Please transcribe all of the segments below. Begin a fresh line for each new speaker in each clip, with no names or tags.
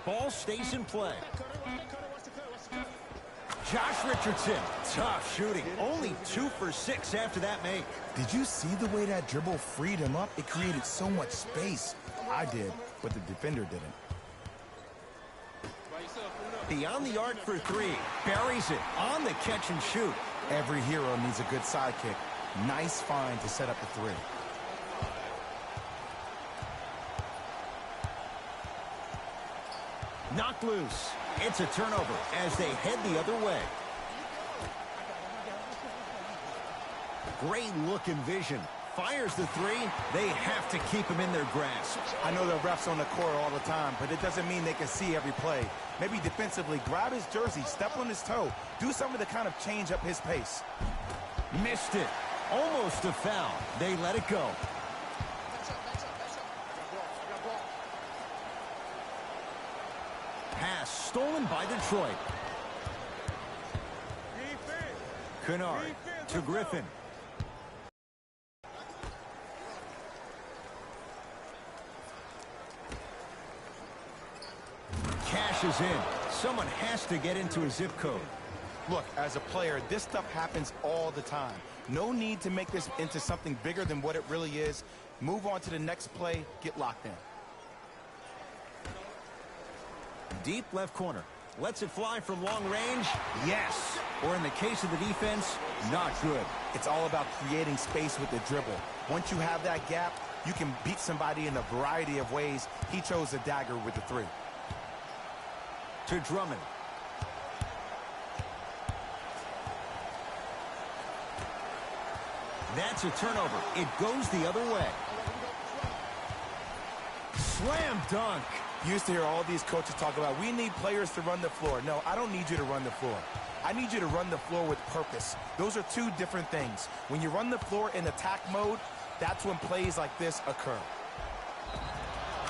Ball stays in play. Josh Richardson, tough shooting. Only 2 for 6 after that make.
Did you see the way that dribble freed him up? It created so much space. I did, but the defender didn't.
Beyond the arc for 3. Buries it on the catch and shoot.
Every hero needs a good sidekick. Nice find to set up the 3.
Knocked loose. It's a turnover as they head the other way. Great look and vision. Fires the 3. They have to keep him in their grasp.
I know the refs on the court all the time, but it doesn't mean they can see every play. Maybe defensively, grab his jersey, step on his toe, do something to kind of change up his pace.
Missed it. Almost a foul. They let it go. Pass stolen by Detroit. Kennard to Griffin. Cash is in. Someone has to get into a zip code.
Look, as a player, this stuff happens all the time. No need to make this into something bigger than what it really is. Move on to the next play, get locked in.
Deep left corner. Lets it fly from long range. Yes. Or in the case of the defense, not good.
It's all about creating space with the dribble. Once you have that gap, you can beat somebody in a variety of ways. He chose the dagger with the 3.
To Drummond. That's a turnover. It goes the other way. Slam dunk.
Used to hear all these coaches talk about, we need players to run the floor. No, I don't need you to run the floor. I need you to run the floor with purpose. Those are 2 different things. When you run the floor in attack mode, that's when plays like this occur.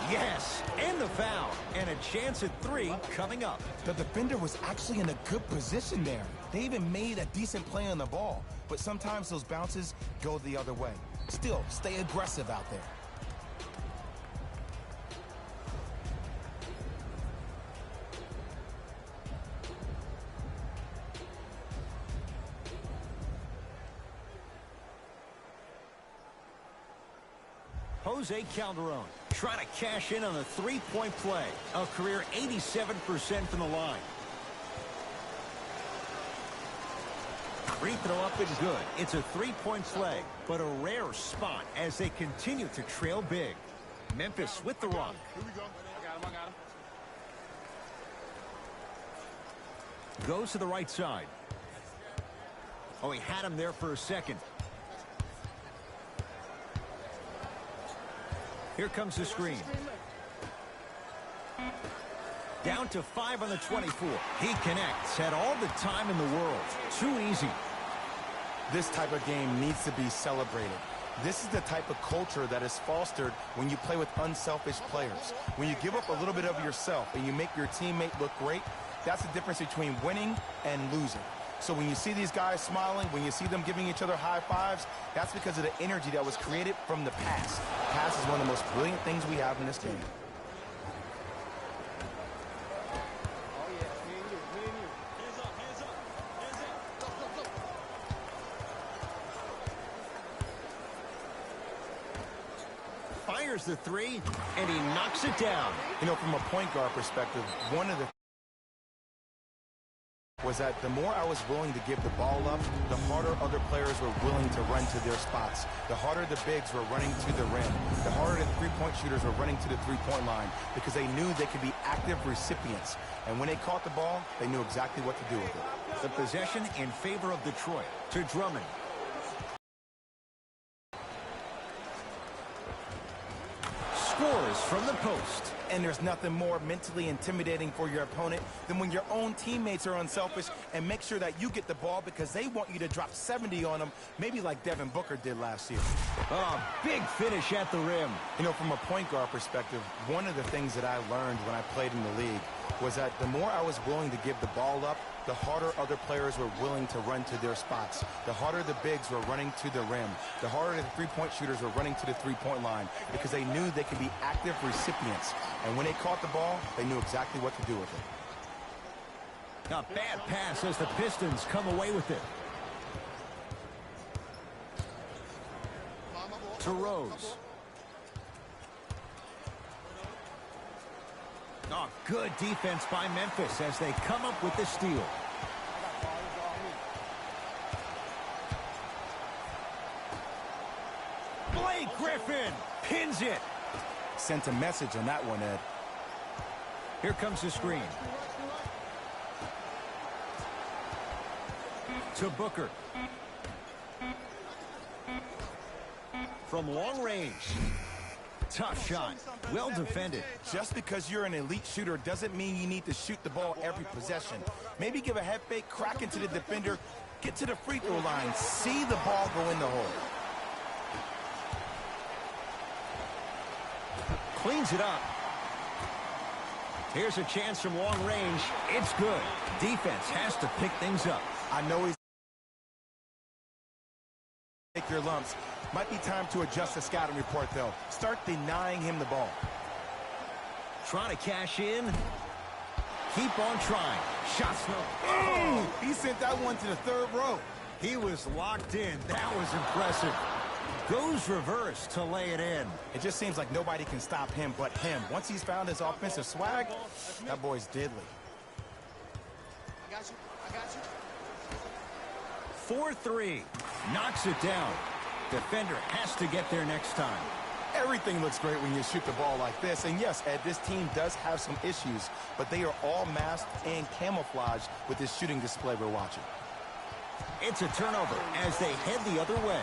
Yes, and the foul. And a chance at 3 coming up.
The defender was actually in a good position there. They even made a decent play on the ball. But sometimes those bounces go the other way. Still, stay aggressive out there.
Jose Calderon trying to cash in on a 3-point play. A career 87% from the line. Free throw up and good. It's a 3-point play, but a rare spot as they continue to trail big. Memphis with the rock.
Here we go. I got him.
Goes to the right side. Oh, he had him there for a second. Here comes the screen. Down to 5 on the 24. He connects. Had all the time in the world. Too easy.
This type of game needs to be celebrated. This is the type of culture that is fostered when you play with unselfish players. When you give up a little bit of yourself and you make your teammate look great, that's the difference between winning and losing. So when you see these guys smiling, when you see them giving each other high fives, that's because of the energy that was created from the pass. Pass is one of the most brilliant things we have in this game.
Fires the 3, and he knocks it down.
You know, from a point guard perspective, one of the was that the more I was willing to give the ball up, the harder other players were willing to run to their spots. The harder the bigs were running to the rim. The harder the three-point shooters were running to the three-point line because they knew they could be active recipients. And when they caught the ball, they knew exactly what to do with it.
The possession in favor of Detroit. To Drummond. Scores from the post.
And there's nothing more mentally intimidating for your opponent than when your own teammates are unselfish and make sure that you get the ball because they want you to drop 70 on them, maybe like Devin Booker did last year.
Oh, big finish at the rim.
You know, from a point guard perspective, one of the things that I learned when I played in the league was that the more I was willing to give the ball up, the harder other players were willing to run to their spots. The harder the bigs were running to the rim. The harder the three-point shooters were running to the three-point line because they knew they could be active recipients. And when they caught the ball, they knew exactly what to do with it.
A bad pass as the Pistons come away with it. To Rose. Oh, good defense by Memphis as they come up with the steal. Blake Griffin pins it.
Sent a message on that one, Ed.
Here comes the screen. To Booker. From long range. Tough shot. Well defended.
Just because you're an elite shooter doesn't mean you need to shoot the ball every possession. Maybe give a head fake, crack into the defender, get to the free throw line, see the ball go in the hole.
Cleans it up. Here's a chance from long range. It's good. Defense has to pick things up.
I know he's take their lumps. Might be time to adjust the scouting report, though. Start denying him the ball.
Trying to cash in. Keep on trying. Shots no.
Oh! He sent that one to the third row.
He was locked in. That was impressive. Goes reverse to lay it in.
It just seems like nobody can stop him but him. Once he's found his offensive swag, that boy's deadly.
I got you.
4-3. Knocks it down. Defender has to get there next time.
Everything looks great when you shoot the ball like this. And yes, Ed, this team does have some issues, but they are all masked and camouflaged with this shooting display we're watching.
It's a turnover as they head the other way.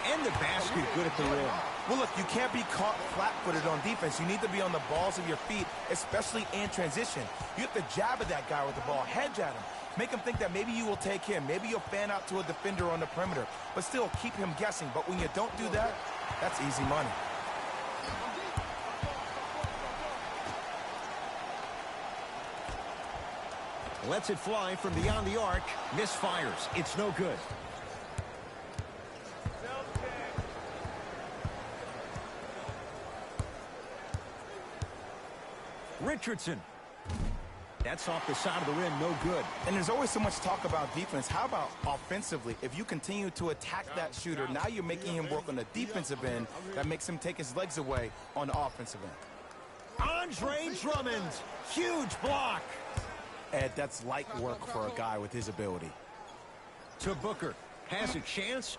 And the basket good at the rim.
Well, look, you can't be caught flat-footed on defense. You need to be on the balls of your feet, especially in transition. You have to jab at that guy with the ball, hedge at him. Make him think that maybe you will take him. Maybe you'll fan out to a defender on the perimeter. But still, keep him guessing. But when you don't do that, that's easy money.
Lets it fly from beyond the arc. Misfires. It's no good. Richardson. That's off the side of the rim, no good.
And there's always so much talk about defense. How about offensively? If you continue to attack that shooter, now you're making him work on the defensive end. That makes him take his legs away on the offensive end.
Andre Drummond, huge block.
Ed, that's light work for a guy with his ability.
To Booker, has a chance.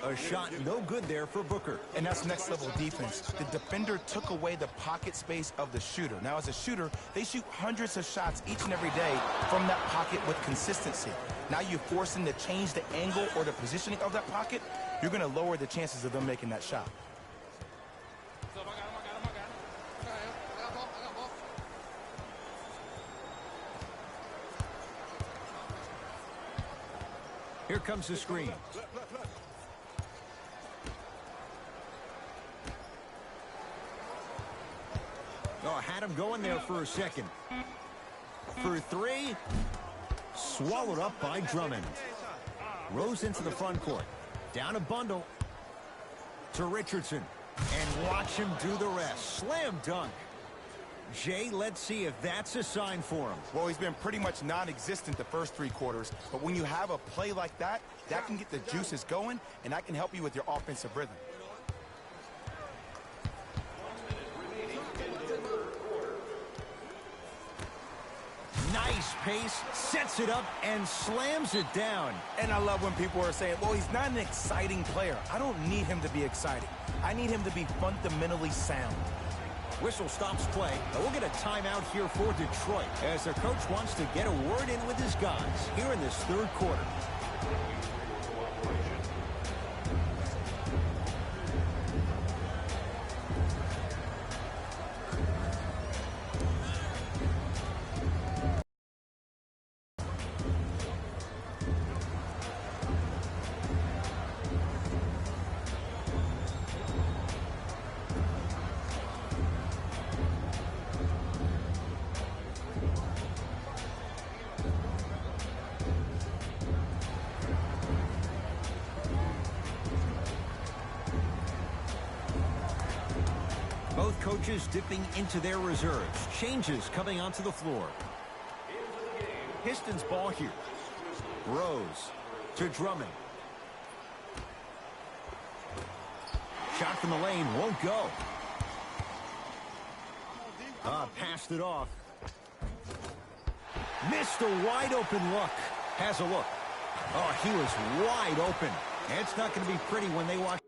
A shot no good there for Booker.
And that's next level defense. The defender took away the pocket space of the shooter. Now as a shooter, they shoot hundreds of shots each and every day from that pocket with consistency. Now you force them to change the angle or the positioning of that pocket, you're going to lower the chances of them making that shot.
Here comes the screen. Oh, had him going there for a second. For three. Swallowed up by Drummond. Rose into the front court. Down a bundle. To Richardson. And watch him do the rest. Slam dunk. Jay, let's see if that's a sign for him.
Well, he's been pretty much non-existent the first three quarters. But when you have a play like that, that can get the juices going, and that can help you with your offensive rhythm.
Nice pace, sets it up, and slams it down.
And I love when people are saying, well, he's not an exciting player. I don't need him to be exciting. I need him to be fundamentally sound.
Whistle stops play, and we'll get a timeout here for Detroit as their coach wants to get a word in with his guys here in this third quarter. Coaches dipping into their reserves. Changes coming onto the floor. Pistons ball here. Rose to Drummond. Shot from the lane won't go. Passed it off. Missed a wide open look. Has a look. Oh, he was wide open. It's not going to be pretty when they watch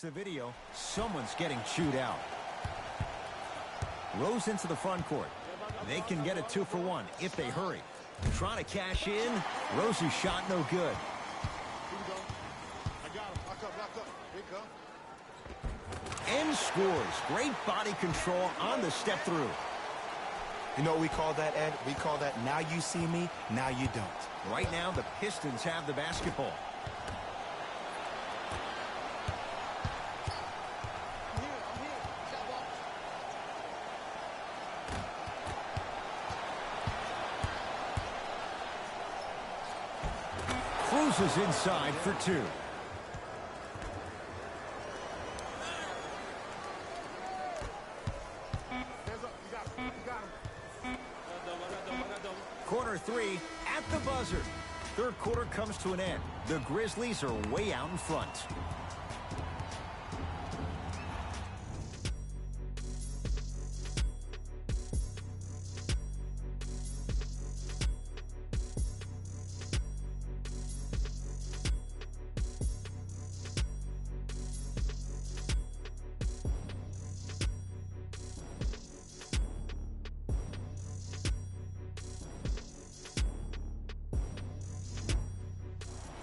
the video. Someone's getting chewed out. Rose into the front court. They can get a 2-for-1 if they hurry. Trying to cash in. Rose's shot no good. And scores. Great body control on the step through.
You know what we call that, Ed? We call that now you see me, now you don't.
Right now, the Pistons have the basketball. Cruises inside for two. Corner three at the buzzer. Third quarter comes to an end. The Grizzlies are way out in front.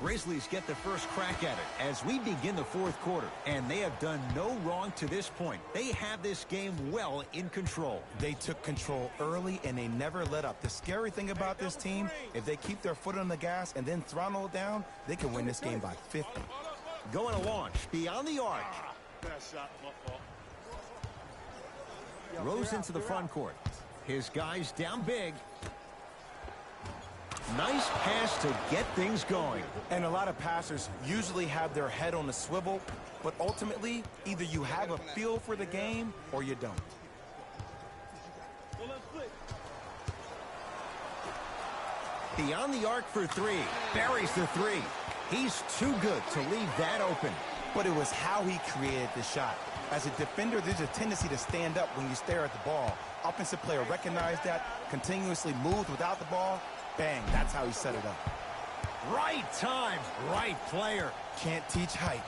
Grizzlies get the first crack at it as we begin the fourth quarter, and they have done no wrong to this point. They have this game well in control.
They took control early, and they never let up. The scary thing about this team, if they keep their foot on the gas and then throttle it down, they can win this game by 50.
Going to launch beyond the arc. Rose into the front court. His guys down big. Nice pass to get things going.
And a lot of passers usually have their head on a swivel, but ultimately, either you have a feel for the game or you don't.
Beyond the arc for three. Buries the three. He's too good to leave that open.
But it was how he created the shot. As a defender, there's a tendency to stand up when you stare at the ball. Offensive player recognized that, continuously moved without the ball. Bang, that's how he set it up.
Right time, right player.
Can't teach height.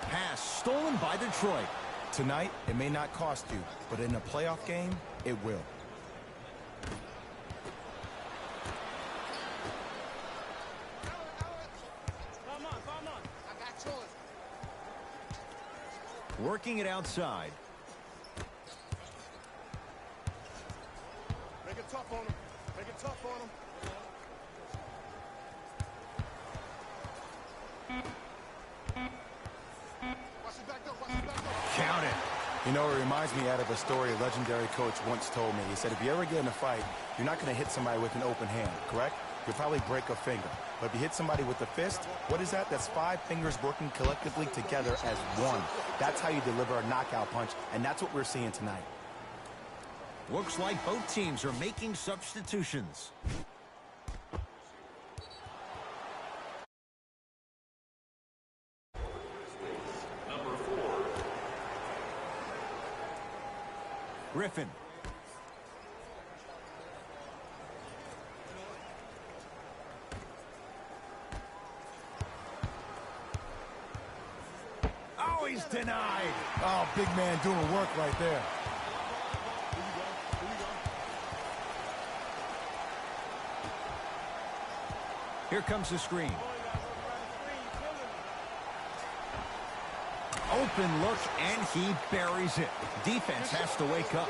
Pass stolen by Detroit.
Tonight, it may not cost you, but in a playoff game, it will.
Working it outside.
Make it tough on him. Make it tough on him. Watch it back up. Watch it back up.
Count it.
You know, it reminds me out of a story a legendary coach once told me. He said, if you ever get in a fight, you're not going to hit somebody with an open hand, correct? You'll probably break a finger. But if you hit somebody with a fist, what is that? That's 5 fingers working collectively together as one. That's how you deliver a knockout punch, and that's what we're seeing tonight.
Looks like both teams are making substitutions.
Number 4.
Griffin. Oh, he's denied.
Oh, big man doing work right there.
Here comes the screen. Open look, and he buries it. Defense has to wake up.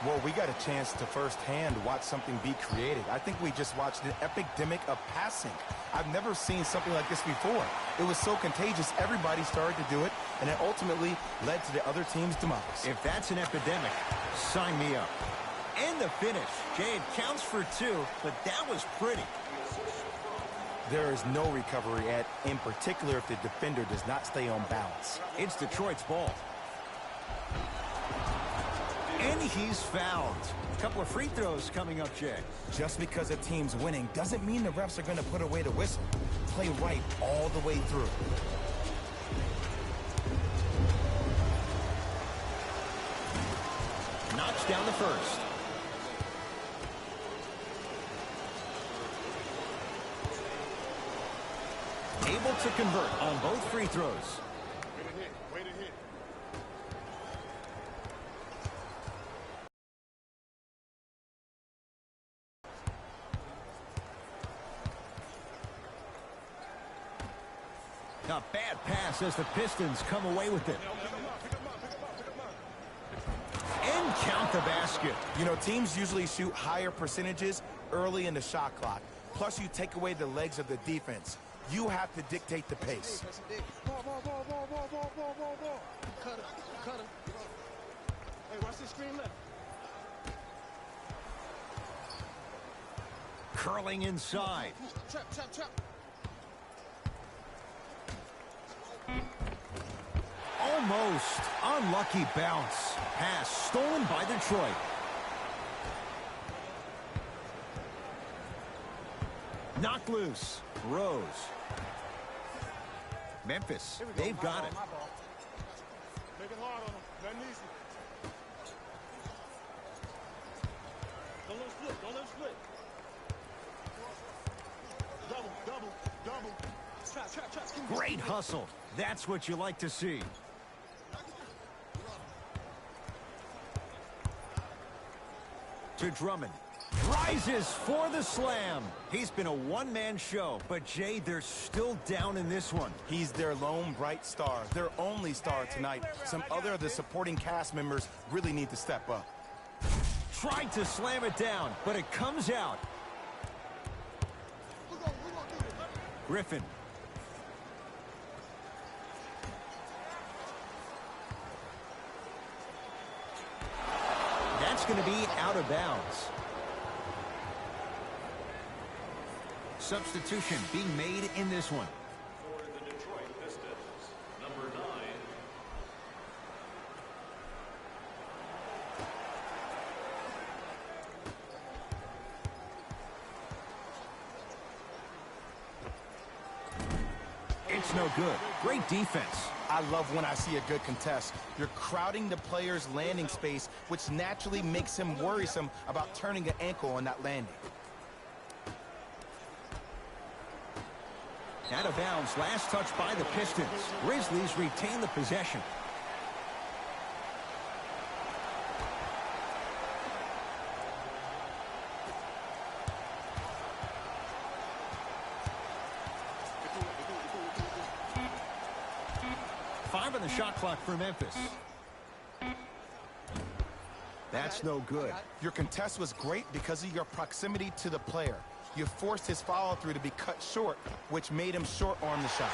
Well, we got a chance to firsthand watch something be created. I think we just watched an epidemic of passing. I've never seen something like this before. It was so contagious, everybody started to do it, and it ultimately led to the other team's demise.
If that's an epidemic, sign me up. And the finish. Jay, it counts for 2, but that was pretty.
There is no recovery, Ed, in particular if the defender does not stay on balance.
It's Detroit's ball. And he's fouled. A couple of free throws coming up, Jay.
Just because a team's winning doesn't mean the refs are going to put away the whistle. Play right all the way through.
Knocks down the first. Able to convert on both free throws.
Way to hit. Way to hit.
A bad pass as the Pistons come away with it. And count the basket.
You know, teams usually shoot higher percentages early in the shot clock. Plus, you take away the legs of the defense. You have to dictate the pace.
Ball. Cut him. Hey, watch this screen left.
Curling inside.
Trap.
Almost unlucky bounce. Pass stolen by Detroit. Knocked loose. Rose. Memphis, they've got it.
Make it hard on him. Nothing easy. Don't let him split. Double. Trap.
Great hustle. That's what you like to see. To Drummond. Rises for the slam. He's been a one-man show, but Jay, they're still down in this one.
He's their lone bright star, their only star tonight. Some other of the supporting cast members really need to step up.
Tried to slam it down, but it comes out. Griffin. That's going to be out of bounds. Substitution being made in this one.
For the Detroit Pistons, number 9.
It's no good. Great defense.
I love when I see a good contest. You're crowding the player's landing space, which naturally makes him worrisome about turning an ankle on that landing.
Out of bounds. Last touch by the Pistons. Grizzlies retain the possession. Five on the shot clock for Memphis. That's no good.
Your contest was great because of your proximity to the player. You forced his follow-through to be cut short, which made him short-arm the shot.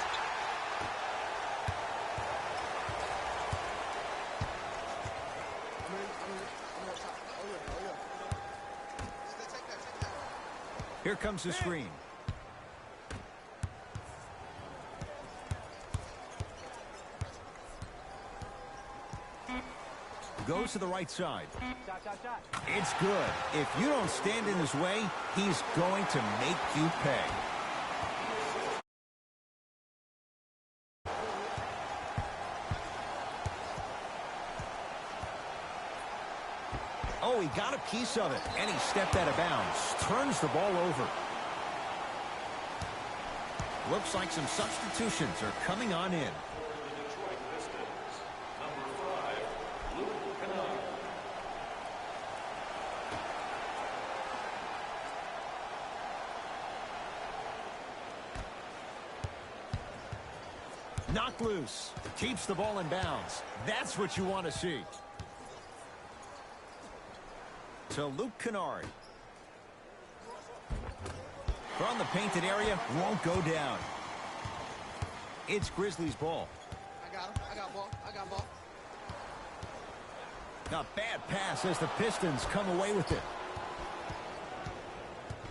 Here comes the screen. Goes to the right side. It's good. If you don't stand in his way, he's going to make you pay. Oh, he got a piece of it, and he stepped out of bounds. Turns the ball over. Looks like some substitutions are coming on in. Knocked loose. Keeps the ball in bounds. That's what you want to see. to Luke Kennard. From the painted area, won't go down. It's Grizzlies ball.
I got him. I got ball. I got ball.
A bad pass as the Pistons come away with it.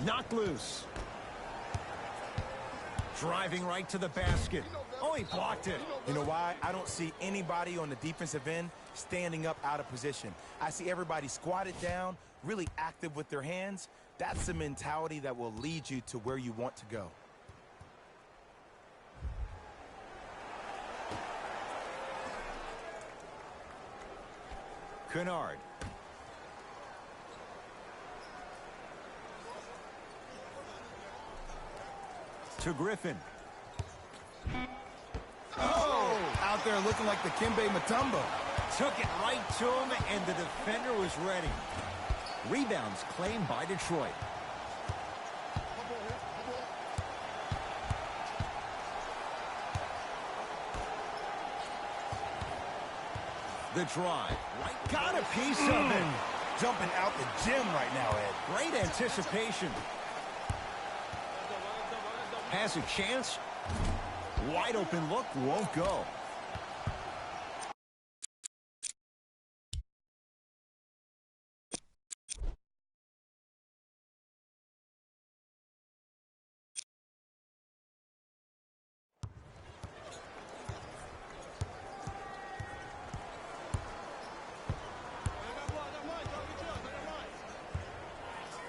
Knocked loose. Driving right to the basket. Oh, he blocked it.
You know why? I don't see anybody on the defensive end standing up out of position. I see everybody squatted down, really active with their hands. That's the mentality that will lead you to where you want to go.
Kennard. To Griffin.
Oh! Out there looking like the Kimbe Mutombo.
Took it right to him, and the defender was ready. Rebounds claimed by Detroit. The drive. Right, got a piece of it.
Jumping out the gym right now, Ed.
Great anticipation. Has a chance. Wide open look, won't go.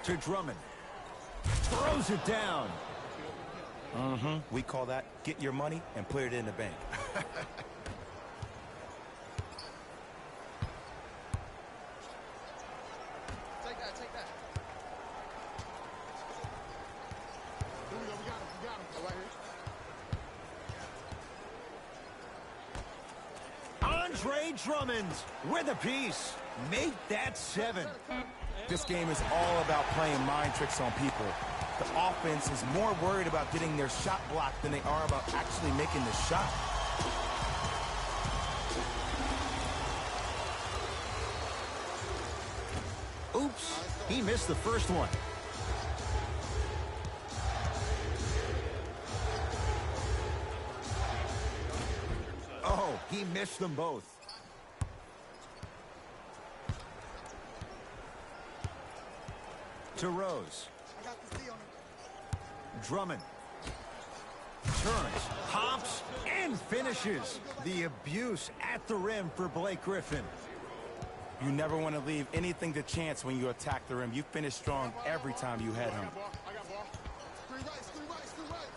To Drummond. Throws it down.
We call that get your money and put it in the bank.
Take that. Take that. Here we go. We got him. We got him. Oh, right here.
Andre Drummond with a piece. Make that 7.
This game is all about playing mind tricks on people. The offense is more worried about getting their shot blocked than they are about actually making the shot.
Oops, he missed the first one. Oh, he missed them both. To Rose.
I got the C on him.
Drummond. Turns, hops, and finishes. The abuse at the rim for Blake Griffin.
You never want to leave anything to chance when you attack the rim. You finish strong every time you head home.
I got ball. Screen right, screen right, screen right.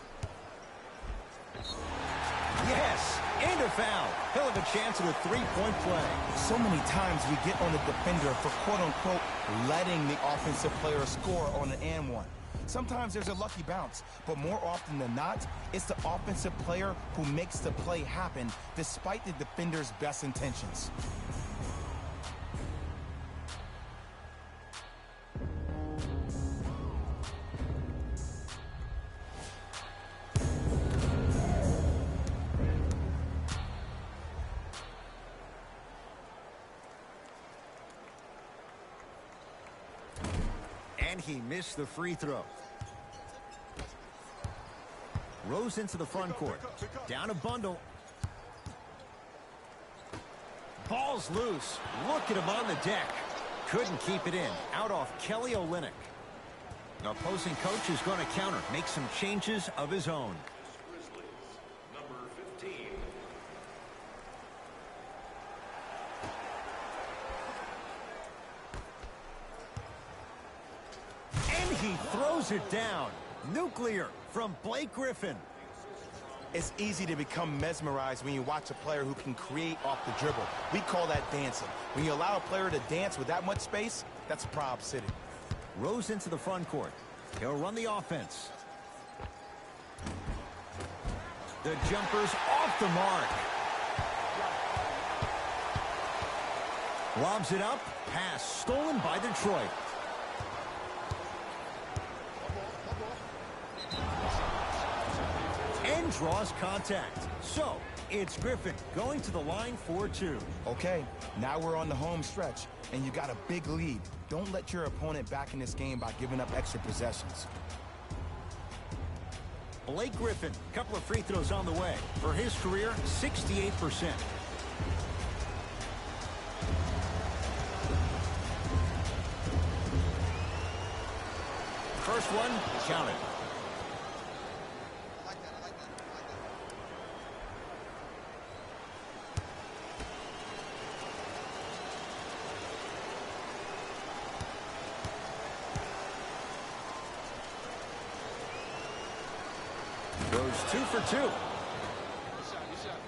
Yes, and a foul. He'll have a chance at a three-point play.
So many times we get on the defender for quote-unquote letting the offensive player score on an and one. Sometimes there's a lucky bounce, but more often than not, it's the offensive player who makes the play happen despite the defender's best intentions.
And he missed the free throw. Rose into the front court. Down a bundle. Ball's loose. Look at him on the deck. Couldn't keep it in. Out off Kelly Olynyk. The opposing coach is going to counter. Make some changes of his own.
Grizzlies, number 15.
And he throws it down. Nuclear from Blake Griffin.
It's easy to become mesmerized when you watch a player who can create off the dribble. We call that dancing. When you allow a player to dance with that much space, that's Prob City.
Rose into the front court. He'll run the offense. The jumper's off the mark. Lobs it up. Pass stolen by Detroit. And draws contact. So, it's Griffin going to the line for 2.
Okay, now we're on the home stretch. and you got a big lead. Don't let your opponent back in this game by giving up extra possessions.
Blake Griffin, a couple of free throws on the way. For his career, 68%. First one, counted.
I like that. I like that. I like that.
Goes 2 for 2.
Good shot. Good shot.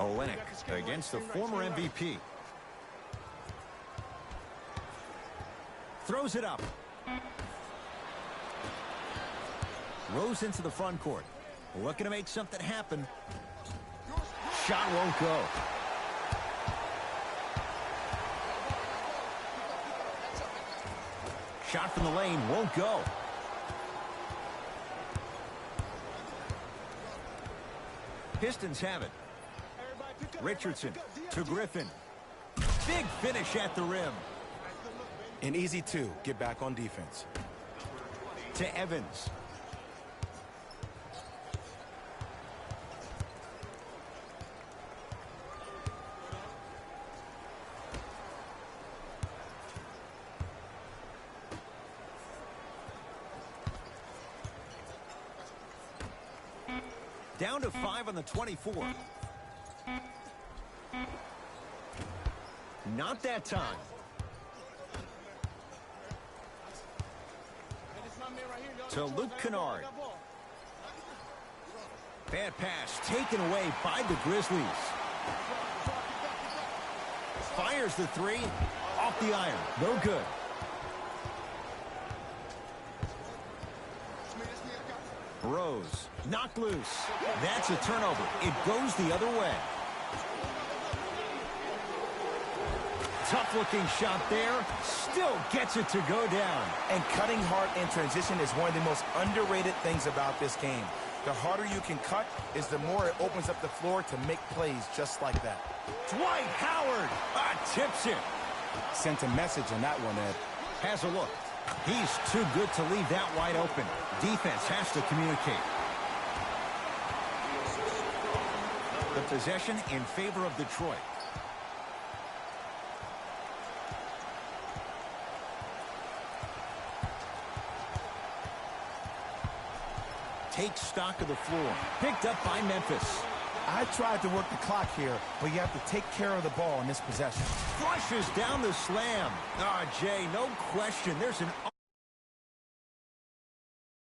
Olenek against the former MVP. Throws it up. Rose into the front court. Looking to make something happen. Shot won't go. Shot from the lane won't go. Pistons have it. Richardson to Griffin. Big finish at the rim.
An easy 2. Get back on defense.
To Evans. Down to 5 on the 24. Not that time. To Luke Kennard. Bad pass taken away by the Grizzlies. Fires the 3. Off the iron. No good. Rose. Knocked loose. That's a turnover. It goes the other way. Tough-looking shot there. Still gets it to go down.
And cutting hard in transition is one of the most underrated things about this game. The harder you can cut is the more it opens up the floor to make plays just like that.
Dwight Howard tips it.
Sent a message on that one, Ed.
Has a look. He's too good to leave that wide open. Defense has to communicate. The possession in favor of Detroit. Takes stock of the floor. Picked up by Memphis.
I tried to work the clock here, but you have to take care of the ball in this possession.
Flushes down the slam. Jay, no question. There's an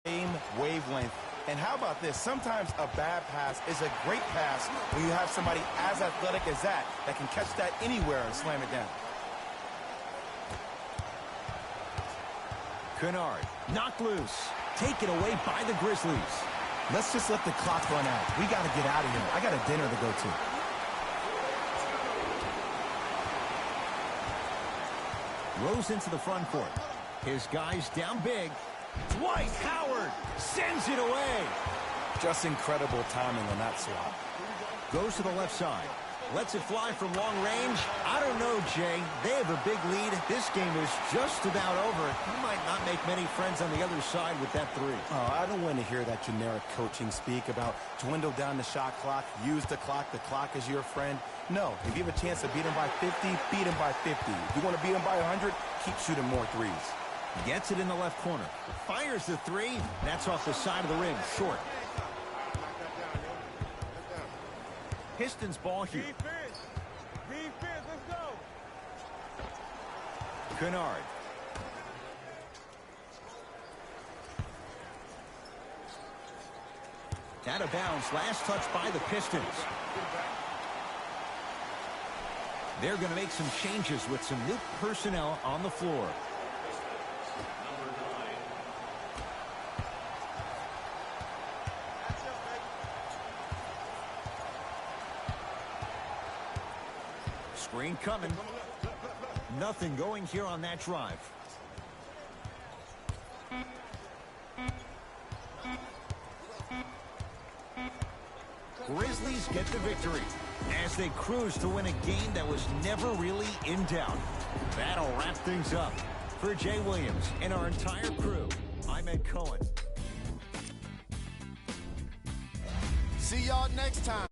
same wavelength. And how about this? Sometimes a bad pass is a great pass when you have somebody as athletic as that can catch that anywhere and slam it down.
Kennard knocked loose. Taken away by the Grizzlies.
Let's just let the clock run out. We got to get out of here. I got a dinner to go to.
Rose into the front court. His guys down big. Dwight Howard sends it away.
Just incredible timing on that swap.
Goes to the left side. Lets it fly from long range. I don't know, Jay. They have a big lead. This game is just about over. You might not make many friends on the other side with that 3.
Oh, I don't want to hear that generic coaching speak about dwindle down the shot clock, use the clock is your friend. No, if you have a chance to beat them by 50, beat them by 50. If you want to beat them by 100, keep shooting more threes.
Gets it in the left corner. Fires the 3. That's off the side of the rim. Short. Pistons ball here.
Defense, let's go.
Kennard. Out of bounds. Last touch by the Pistons. They're going to make some changes with some new personnel on the floor. Screen coming. Nothing going here on that drive. Grizzlies get the victory as they cruise to win a game that was never really in doubt. That'll wrap things up. For Jay Williams and our entire crew, I'm Ed Cohen.
See y'all next time.